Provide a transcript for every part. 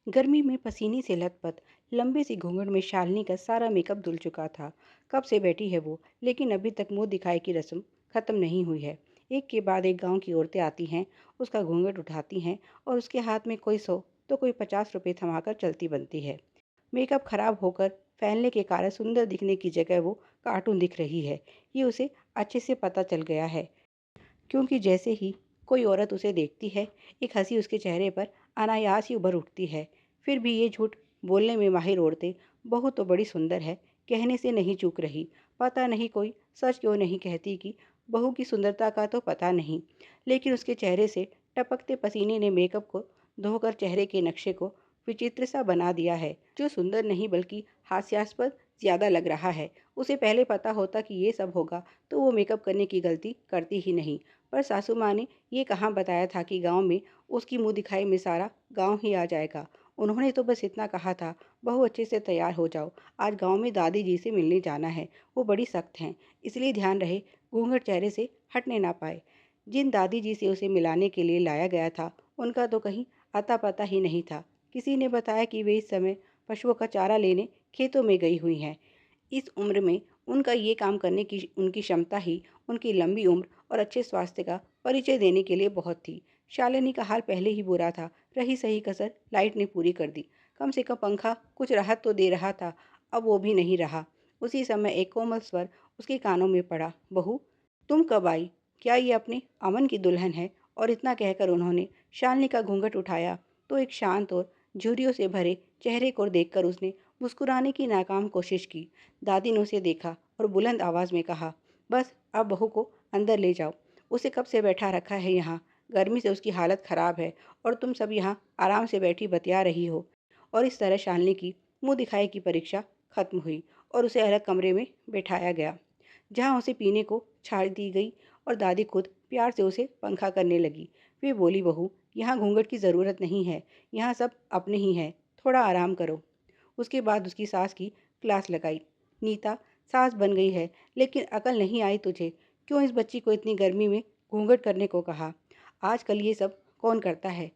गर्मी में पसीने से लथपथ लंबे से घूंघट में शालिनी का सारा मेकअप धुल चुका था। कब से बैठी है वो, लेकिन अभी तक मुंह दिखाई की रस्म खत्म नहीं हुई है। एक के बाद एक गांव की औरतें आती हैं, उसका घूंघट उठाती हैं और उसके हाथ में कोई 100 तो कोई 50 रुपए थमाकर चलती बनती है। मेकअप खराब होकर फैलने के कारण सुंदर दिखने की जगह वो कार्टून दिख रही है। ये उसे अच्छे से पता चल गया है, क्योंकि जैसे ही कोई औरत उसे देखती है, एक हंसी उसके चेहरे पर अनायास ही उभर उठती है। फिर भी ये झूठ बोलने में माहिर औरतें बहू तो बड़ी सुंदर है कहने से नहीं चूक रही। पता नहीं कोई सच क्यों नहीं कहती कि बहू की सुंदरता का तो पता नहीं, लेकिन उसके चेहरे से टपकते पसीने ने मेकअप को धोकर चेहरे के नक्शे को विचित्र सा बना दिया है, जो सुंदर नहीं बल्कि हास्यास्पद ज़्यादा लग रहा है। उसे पहले पता होता कि ये सब होगा तो वो मेकअप करने की गलती करती ही नहीं। पर सासू माँ ने ये कहाँ बताया था कि गांव में उसकी मुंह दिखाई में सारा गांव ही आ जाएगा। उन्होंने तो बस इतना कहा था, बहू अच्छे से तैयार हो जाओ, आज गांव में दादी जी से मिलने जाना है, वो बड़ी सख्त हैं, इसलिए ध्यान रहे घूंघट चेहरे से हटने ना पाए। जिन दादी जी से उसे मिलाने के लिए लाया गया था, उनका तो कहीं अता पता ही नहीं था। किसी ने बताया कि वे इस समय पशुओं का चारा लेने खेतों में गई हुई हैं। इस उम्र में उनका ये काम करने की उनकी क्षमता ही उनकी लंबी उम्र और अच्छे स्वास्थ्य का परिचय देने के लिए बहुत थी। शालिनी का हाल पहले ही बुरा था, रही सही कसर लाइट ने पूरी कर दी। कम से कम पंखा कुछ राहत तो दे रहा था, अब वो भी नहीं रहा। उसी समय एक कोमल स्वर उसके कानों में पड़ा, बहू तुम कब आई? क्या ये अपने अमन की दुल्हन है? और इतना कहकर उन्होंने शालिनी का घूंघट उठाया तो एक शांत और झुर्रियों से भरे चेहरे को देखकर उसने मुस्कुराने की नाकाम कोशिश की। दादी ने उसे देखा और बुलंद आवाज़ में कहा, बस अब बहू को अंदर ले जाओ। उसे कब से बैठा रखा है यहाँ, गर्मी से उसकी हालत ख़राब है और तुम सब यहाँ आराम से बैठी बतिया रही हो। और इस तरह शालिनी की मुंह दिखाई की परीक्षा खत्म हुई और उसे अलग कमरे में बैठाया गया, जहाँ उसे पीने को छाड़ दी गई और दादी खुद प्यार से उसे पंखा करने लगी। वे बोली, बहू यहाँ घूंघट की ज़रूरत नहीं है, यहाँ सब अपने ही हैं, थोड़ा आराम करो। उसके बाद उसकी सास की क्लास लगाई। नीता, सास बन गई है, लेकिन अकल नहीं आई तुझे? क्यों इस बच्ची को इतनी गर्मी में घूंघट करने को कहा? आजकल ये सब कौन करता है?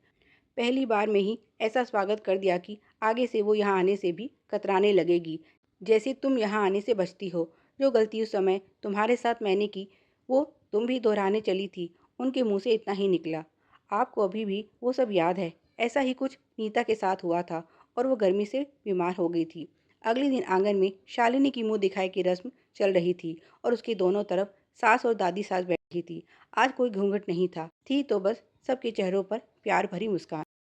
पहली बार में ही ऐसा स्वागत कर दिया कि आगे से वो यहाँ आने से भी कतराने लगेगी, जैसे तुम यहाँ आने से बचती हो। जो गलती उस समय तुम्हारे साथ मैंने की, वो तुम भी दोहराने चली थी। उनके मुंह से इतना ही निकला। आपको अभी भी वो सब याद है? ऐसा ही कुछ नीता के साथ हुआ था और वो गर्मी से बीमार हो गई थी। अगले दिन आंगन में शालिनी की मुंह दिखाई की रस्म चल रही थी और उसके दोनों तरफ सास और दादी सास बैठी थी। आज कोई घूंघट नहीं था, थी तो बस सबके चेहरों पर प्यार भरी मुस्कान।